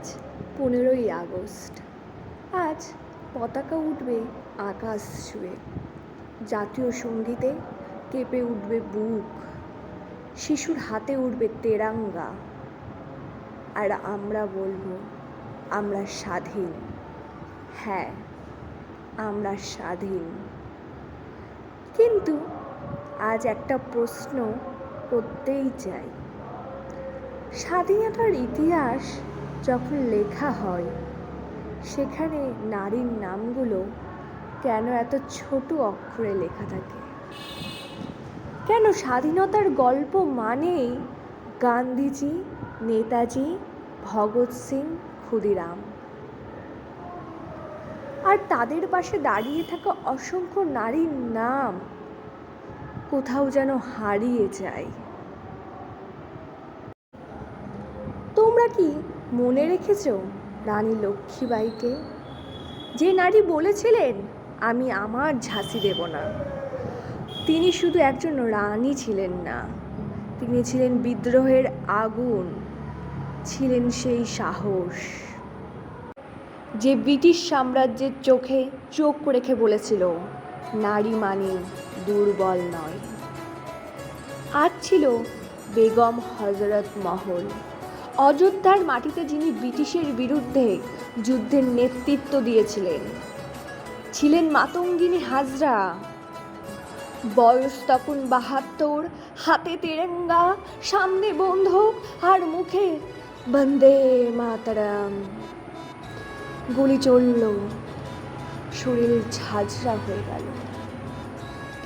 আজ 15ই আগস্ট। আজ পতাকা উঠবে আকাশ ছুঁয়ে, জাতীয় সঙ্গীতে কেঁপে উঠবে বুক, শিশুর হাতে উঠবে তেরাঙ্গা, আর আমরা বলবো আমরা স্বাধীন। হ্যাঁ, আমরা স্বাধীন। কিন্তু আজ একটা প্রশ্ন করতেই চাই, স্বাধীনতার ইতিহাস যখন লেখা হয় সেখানে নারীর নামগুলো কেন এত ছোট অক্ষরে লেখা থাকে? কেন স্বাধীনতার গল্প মানেই গান্ধীজি, নেতাজি, ভগৎ সিং, ক্ষুদিরাম, আর তাদের পাশে দাঁড়িয়ে থাকা অসংখ্য নারীর নাম কোথাও যেন হারিয়ে যায়। তোমরা কি মনে রেখেছ রানী লক্ষ্মীবাঈকে, যে নারী বলেছিলেন আমি আমার ঝাঁসি দেব না? তিনি শুধু একজন রানী ছিলেন না, তিনি ছিলেন বিদ্রোহের আগুন, ছিলেন সেই সাহস যে ব্রিটিশ সাম্রাজ্যের চোখে চোখ রেখে বলেছিল নারী মানে দুর্বল নয়। আজ ছিল বেগম হজরত মহল, অযোধ্যার মাটিতে যিনি ব্রিটিশের বিরুদ্ধে যুদ্ধের নেতৃত্ব দিয়েছিলেন। ছিলেন মাতঙ্গিনী হাজরা, বয়স তখন 72, হাতে তেরঙ্গা, সামনে বন্ধুক আর মুখে বন্দে মাতরম। গুলি চলল, শরীর ঝাঁঝরা হয়ে গেল,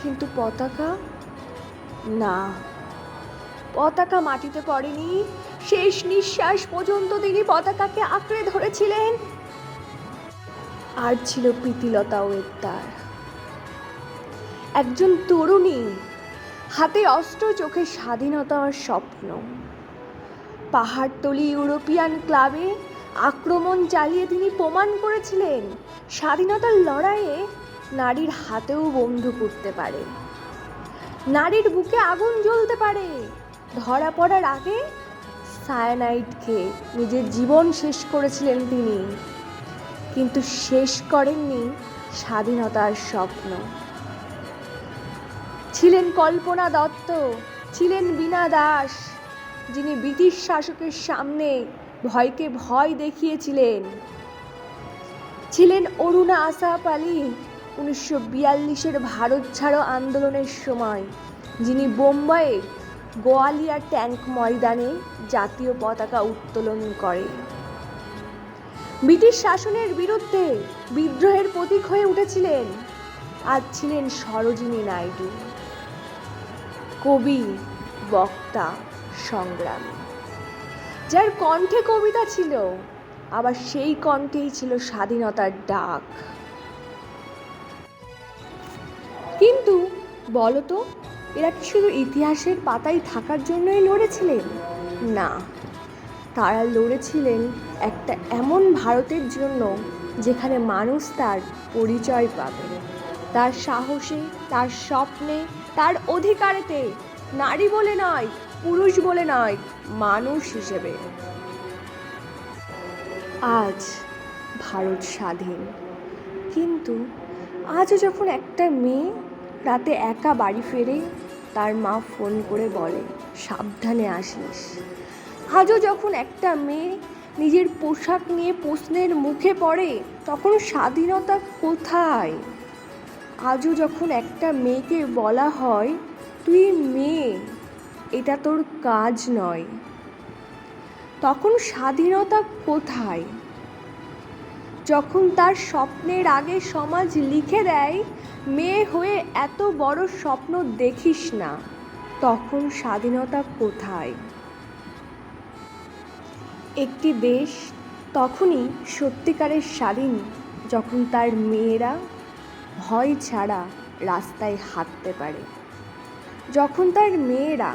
কিন্তু পতাকা না, পতাকা মাটিতে পড়েনি। শেষ নিঃশ্বাস পর্যন্ত তিনি পতাকাকে আঁকড়ে ধরেছিলেন। আর ছিল প্রীতিলতা ওয়েদ্দার, একজন তরুণী, হাতে অস্ত্র, চোখে স্বাধীনতার স্বপ্ন। পাহাড়তলি ইউরোপিয়ান ক্লাবে আক্রমণ চালিয়ে তিনি প্রমাণ করেছিলেন স্বাধীনতার লড়াইয়ে নারীর হাতেও বন্দুক উঠতে পারে, নারীর বুকে আগুন জ্বলতে পারে। ধরা পড়ার আগে সায়ানাইড খেয়ে নিজের জীবন শেষ করেছিলেন তিনি, কিন্তু শেষ করেননি স্বাধীনতার স্বপ্ন। ছিলেন কল্পনা দত্ত, ছিলেন বীণা দাস, যিনি ব্রিটিশ শাসকের সামনে ভয়কে ভয় দেখিয়েছিলেন। ছিলেন অরুণা আসাফ আলী, 1942-এর ভারত ছাড়ো আন্দোলনের সময়, যিনি বোম্বাইয়ে গোয়ালিয়া ট্যাঙ্ক ময়দানে জাতীয় পতাকা উত্তোলন করে ব্রিটিশ শাসনের বিরুদ্ধে বিদ্রোহের প্রতীক হয়ে উঠেছিলেন। আজ ছিলেন সরোজিনী নাইডু, কবি, বক্তা, সংগ্রামী, যার কণ্ঠে কবিতা ছিল, আবার সেই কণ্ঠেই ছিল স্বাধীনতার ডাক। কিন্তু বলতো, এরা কি শুধু ইতিহাসের পাতায় থাকার জন্যই লড়েছিলেন? না, তারা লড়েছিলেন একটা এমন ভারতের জন্য যেখানে মানুষ তার পরিচয় পাবে, তার সাহসে, তার স্বপ্নে, তার অধিকারেতে, নারী বলে নয়, পুরুষ বলে নয়, মানুষ হিসেবে। আজ ভারত স্বাধীন, কিন্তু আজও যখন একটা মেয়ে রাতে একা বাড়ি ফেরে, তার মা ফোন করে বলে সাবধানে আসিস। আজও যখন একটা মেয়ে নিজের পোশাক নিয়ে প্রশ্নের মুখে পড়ে, তখন স্বাধীনতা কোথায়? আজও যখন একটা মেয়েকে বলা হয় তুই মেয়ে, এটা তোর কাজ নয়, তখন স্বাধীনতা কোথায়? যখন তার স্বপ্নের আগে সমাজ লিখে দেয় মেয়ে হয়ে এত বড় স্বপ্ন দেখিস না, তখন স্বাধীনতা কোথায়? একটি দেশ তখনই সত্যিকারের স্বাধীন যখন তার মেয়েরা ভয় ছাড়া রাস্তায় হাঁটতে পারে, যখন তার মেয়েরা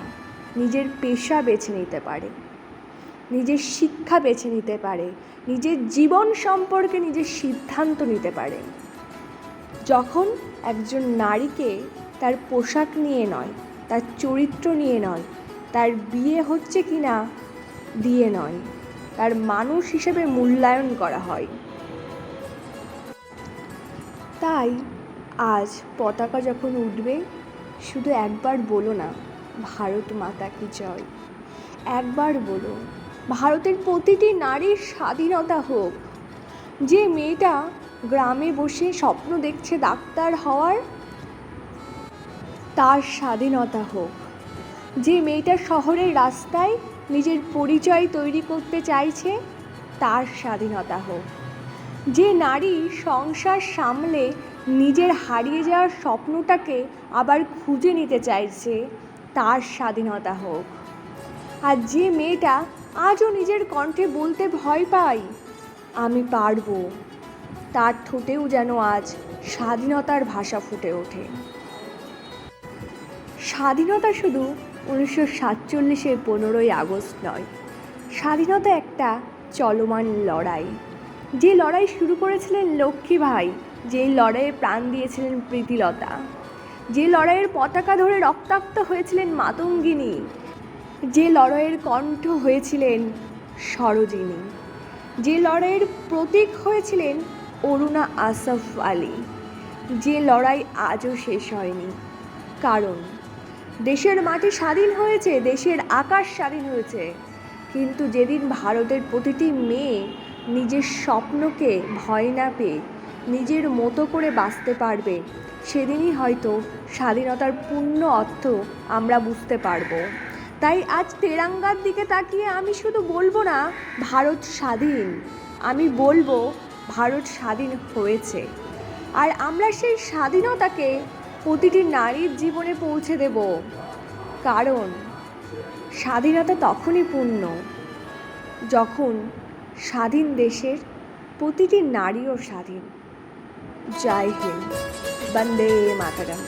নিজের পেশা বেছে নিতে পারে, নিজের শিক্ষা বেছে নিতে পারে, নিজের জীবন সম্পর্কে নিজের সিদ্ধান্ত নিতে পারে, যখন একজন নারীকে তার পোশাক নিয়ে নয়, তার চরিত্র নিয়ে নয়, তার বিয়ে হচ্ছে কিনা দিয়ে নয়, তার মানুষ হিসেবে মূল্যায়ন করা হয়। তাই আজ পতাকা যখন উঠবে, শুধু একবার বলো না ভারত মাতা কি জয়, একবার বলো ভারতের প্রতিটি নারীর স্বাধীনতা হোক। যে মেয়েটা গ্রামে বসে স্বপ্ন দেখছে ডাক্তার হওয়ার, তার স্বাধীনতা হোক। যে মেয়েটা শহরের রাস্তায় নিজের পরিচয় তৈরি করতে চাইছে, তার স্বাধীনতা হোক। যে নারী সংসার সামলে নিজের হারিয়ে যাওয়ার স্বপ্নটাকে আবার খুঁজে নিতে চাইছে, তার স্বাধীনতা হোক। আর যে মেয়েটা আজও নিজের কণ্ঠে বলতে ভয় পায় আমি পারবো, তার ঠোঁটেও যেন আজ স্বাধীনতার ভাষা ফুটে ওঠে। স্বাধীনতা শুধু 1947-এর 15ই আগস্ট নয়, স্বাধীনতা একটা চলমান লড়াই। যে লড়াই শুরু করেছিলেন লক্ষ্মীভাই, যে লড়াইয়ে প্রাণ দিয়েছিলেন প্রীতিলতা, যে লড়াইয়ের পতাকা ধরে রক্তাক্ত হয়েছিলেন মাতঙ্গিনী, যে লড়াইয়ের কণ্ঠ হয়েছিলেন সরোজিনী, যে লড়াইয়ের প্রতীক হয়েছিলেন অরুণা আসফ আলী, যে লড়াই আজও শেষ হয়নি। কারণ দেশের মাটি স্বাধীন হয়েছে, দেশের আকাশ স্বাধীন হয়েছে, কিন্তু যেদিন ভারতের প্রতিটি মেয়ে নিজের স্বপ্নকে ভয় না পেয়ে নিজের মতো করে বাঁচতে পারবে, সেদিনই হয়তো স্বাধীনতার পূর্ণ অর্থ আমরা বুঝতে পারবো। তাই আজ তেরাঙ্গার দিকে তাকিয়ে আমি শুধু বলবো না ভারত স্বাধীন, আমি বলবো ভারত স্বাধীন হয়েছে। আর আমরা সেই স্বাধীনতাকে প্রতিটি নারীর জীবনে পৌঁছে দেব। কারণ স্বাধীনতা তখনই পূর্ণ যখন স্বাধীন দেশের প্রতিটি নারীও স্বাধীন। জয় হিন্দ, বন্দে মাতরম।